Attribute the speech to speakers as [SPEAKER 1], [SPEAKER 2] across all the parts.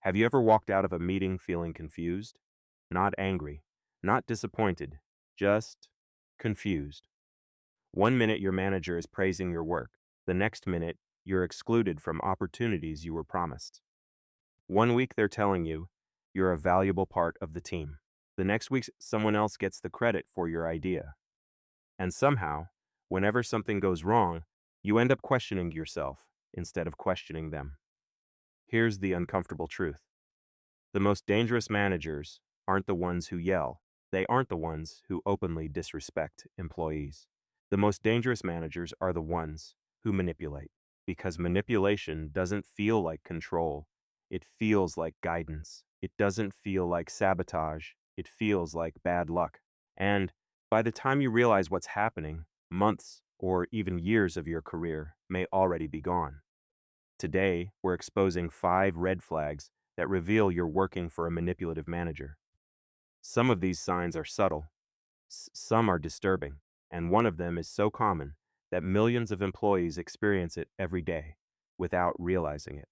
[SPEAKER 1] Have you ever walked out of a meeting feeling confused? Not angry, not disappointed, just confused. One minute your manager is praising your work. The next minute, you're excluded from opportunities you were promised. One week they're telling you you're a valuable part of the team. The next week, someone else gets the credit for your idea. And somehow, whenever something goes wrong, you end up questioning yourself instead of questioning them. Here's the uncomfortable truth. The most dangerous managers aren't the ones who yell. They aren't the ones who openly disrespect employees. The most dangerous managers are the ones who manipulate, because manipulation doesn't feel like control. It feels like guidance. It doesn't feel like sabotage. It feels like bad luck. And by the time you realize what's happening, months or even years of your career may already be gone. Today, we're exposing 5 red flags that reveal you're working for a manipulative manager. Some of these signs are subtle, some are disturbing, and one of them is so common that millions of employees experience it every day without realizing it.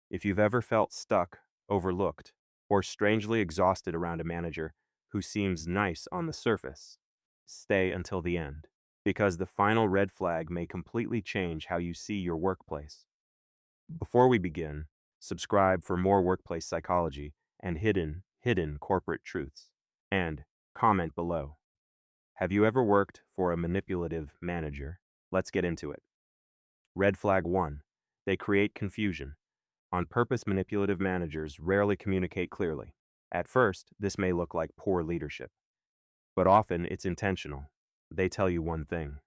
[SPEAKER 1] If you've ever felt stuck, overlooked, or strangely exhausted around a manager who seems nice on the surface, stay until the end, because the final red flag may completely change how you see your workplace. Before we begin, subscribe for more workplace psychology and hidden corporate truths. And comment below. Have you ever worked for a manipulative manager? Let's get into it. Red flag 1. They create confusion. On purpose, manipulative managers rarely communicate clearly. At first, this may look like poor leadership, but often it's intentional. They tell you one thing,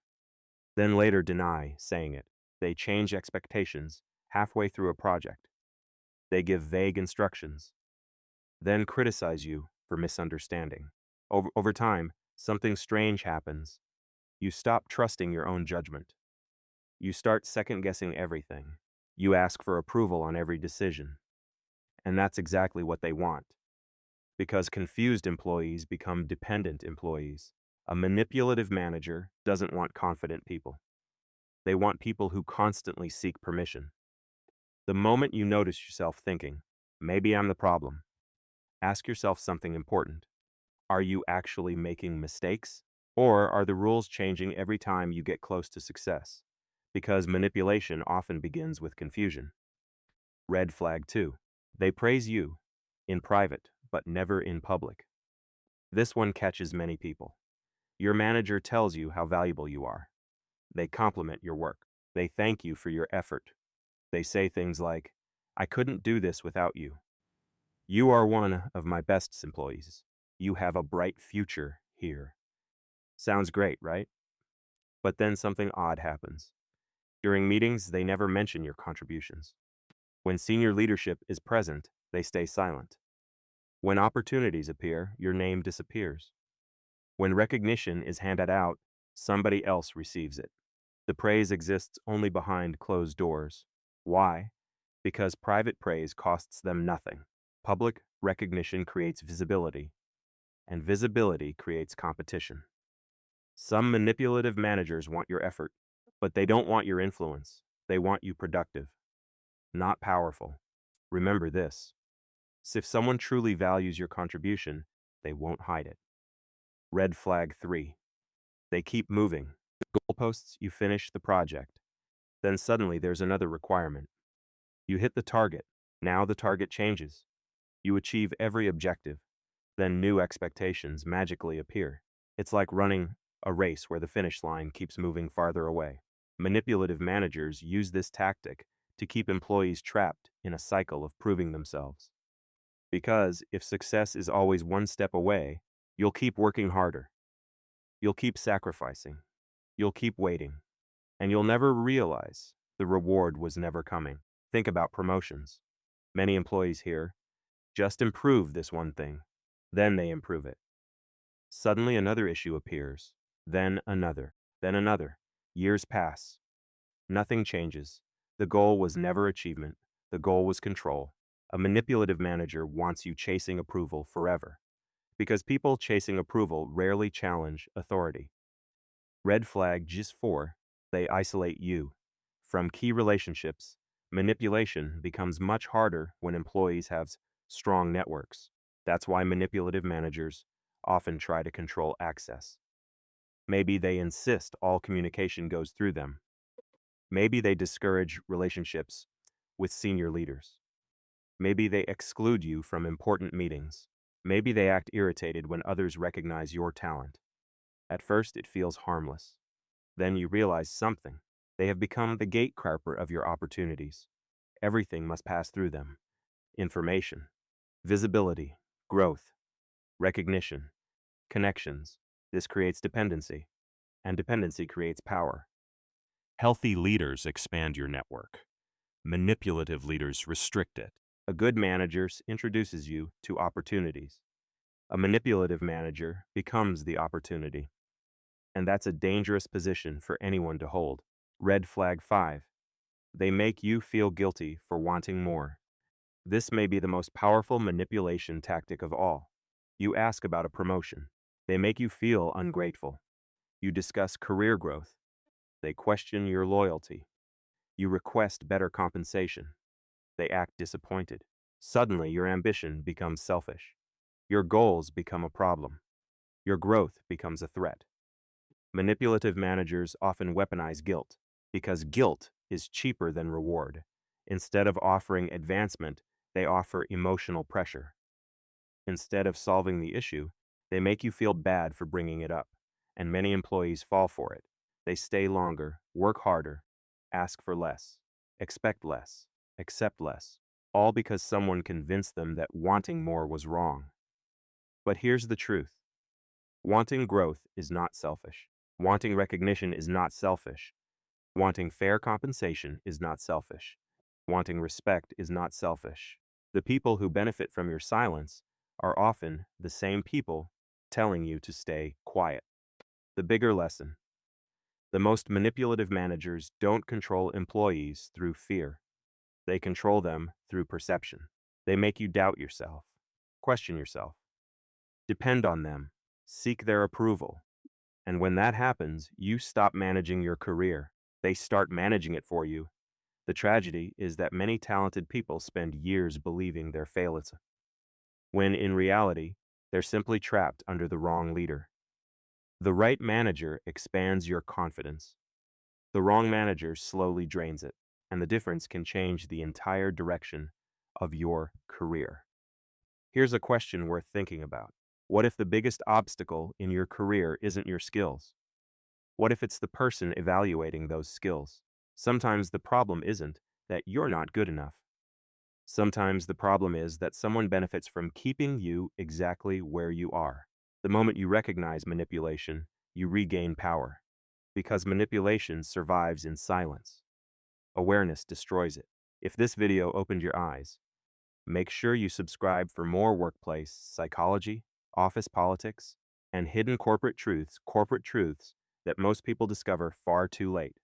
[SPEAKER 1] then later deny saying it. They change expectations halfway through a project. They give vague instructions, then criticize you for misunderstanding. Over time, something strange happens. You stop trusting your own judgment. You start second-guessing everything. You ask for approval on every decision. And that's exactly what they want. Because confused employees become dependent employees. A manipulative manager doesn't want confident people. They want people who constantly seek permission. The moment you notice yourself thinking, maybe I'm the problem, ask yourself something important. Are you actually making mistakes? Or are the rules changing every time you get close to success? Because manipulation often begins with confusion. Red flag 2. They praise you in private, but never in public. This one catches many people. Your manager tells you how valuable you are. They compliment your work. They thank you for your effort. They say things like, I couldn't do this without you. You are one of my best employees. You have a bright future here. Sounds great, right? But then something odd happens. During meetings, they never mention your contributions. When senior leadership is present, they stay silent. When opportunities appear, your name disappears. When recognition is handed out, somebody else receives it. The praise exists only behind closed doors. Why? Because private praise costs them nothing. Public recognition creates visibility, and visibility creates competition. Some manipulative managers want your effort, but they don't want your influence. They want you productive, not powerful. Remember this. If someone truly values your contribution, they won't hide it. Red flag 3. They keep moving. Goalposts, you finish the project. Then suddenly there's another requirement. You hit the target. Now the target changes. You achieve every objective. Then new expectations magically appear. It's like running a race where the finish line keeps moving farther away. Manipulative managers use this tactic to keep employees trapped in a cycle of proving themselves. Because if success is always one step away, you'll keep working harder. You'll keep sacrificing. You'll keep waiting. And you'll never realize the reward was never coming. Think about promotions. Many employees here just improve this one thing. Then they improve it. Suddenly another issue appears. Then another. Then another. Years pass. Nothing changes. The goal was never achievement. The goal was control. A manipulative manager wants you chasing approval forever. Because people chasing approval rarely challenge authority. Red flag just 4. They isolate you from key relationships. Manipulation becomes much harder when employees have strong networks. That's why manipulative managers often try to control access. Maybe they insist all communication goes through them. Maybe they discourage relationships with senior leaders. Maybe they exclude you from important meetings. Maybe they act irritated when others recognize your talent. At first, it feels harmless. Then you realize something. They have become the gatekeeper of your opportunities. Everything must pass through them. Information, visibility, growth, recognition, connections. This creates dependency, and dependency creates power. Healthy leaders expand your network. Manipulative leaders restrict it. A good manager introduces you to opportunities. A manipulative manager becomes the opportunity. And that's a dangerous position for anyone to hold. Red flag 5. They make you feel guilty for wanting more. This may be the most powerful manipulation tactic of all. You ask about a promotion. They make you feel ungrateful. You discuss career growth. They question your loyalty. You request better compensation. They act disappointed. Suddenly, your ambition becomes selfish. Your goals become a problem. Your growth becomes a threat. Manipulative managers often weaponize guilt because guilt is cheaper than reward. Instead of offering advancement, they offer emotional pressure. Instead of solving the issue, they make you feel bad for bringing it up, and many employees fall for it. They stay longer, work harder, ask for less, expect less, accept less, all because someone convinced them that wanting more was wrong. But here's the truth. Wanting growth is not selfish. Wanting recognition is not selfish. Wanting fair compensation is not selfish. Wanting respect is not selfish. The people who benefit from your silence are often the same people telling you to stay quiet. The bigger lesson. The most manipulative managers don't control employees through fear. They control them through perception. They make you doubt yourself, question yourself, depend on them, seek their approval. And when that happens, you stop managing your career. They start managing it for you. The tragedy is that many talented people spend years believing they're failures, when in reality, they're simply trapped under the wrong leader. The right manager expands your confidence. The wrong manager slowly drains it, and the difference can change the entire direction of your career. Here's a question worth thinking about. What if the biggest obstacle in your career isn't your skills? What if it's the person evaluating those skills? Sometimes the problem isn't that you're not good enough. Sometimes the problem is that someone benefits from keeping you exactly where you are. The moment you recognize manipulation, you regain power. Because manipulation survives in silence. Awareness destroys it. If this video opened your eyes, make sure you subscribe for more workplace psychology, office politics, and hidden corporate truths that most people discover far too late.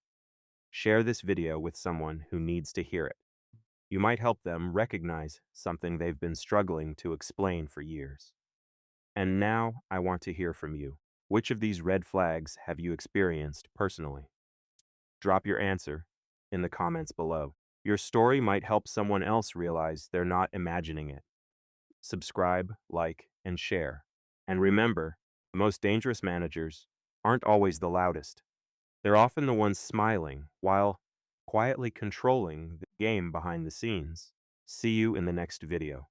[SPEAKER 1] Share this video with someone who needs to hear it. You might help them recognize something they've been struggling to explain for years. And now I want to hear from you. Which of these red flags have you experienced personally? Drop your answer in the comments below. Your story might help someone else realize they're not imagining it. Subscribe, like, and share. And remember, the most dangerous managers aren't always the loudest. They're often the ones smiling while quietly controlling the game behind the scenes. See you in the next video.